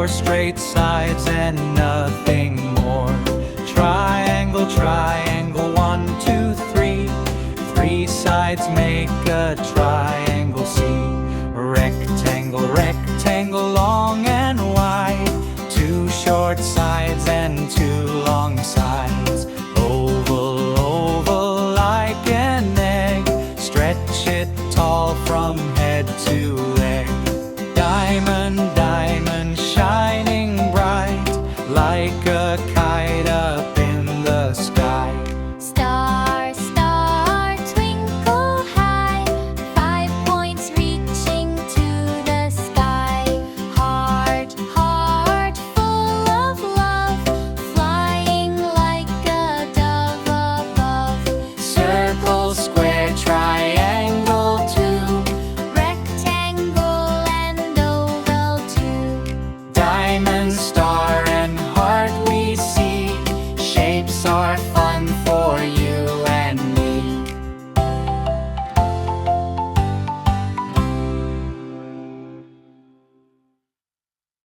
4 straight sides and nothing more. Triangle, triangle, 1, 2, 3. 3 sides make a triangle, see. Rectangle, rectangle, long and wide. 2 short sides and 2 long sides.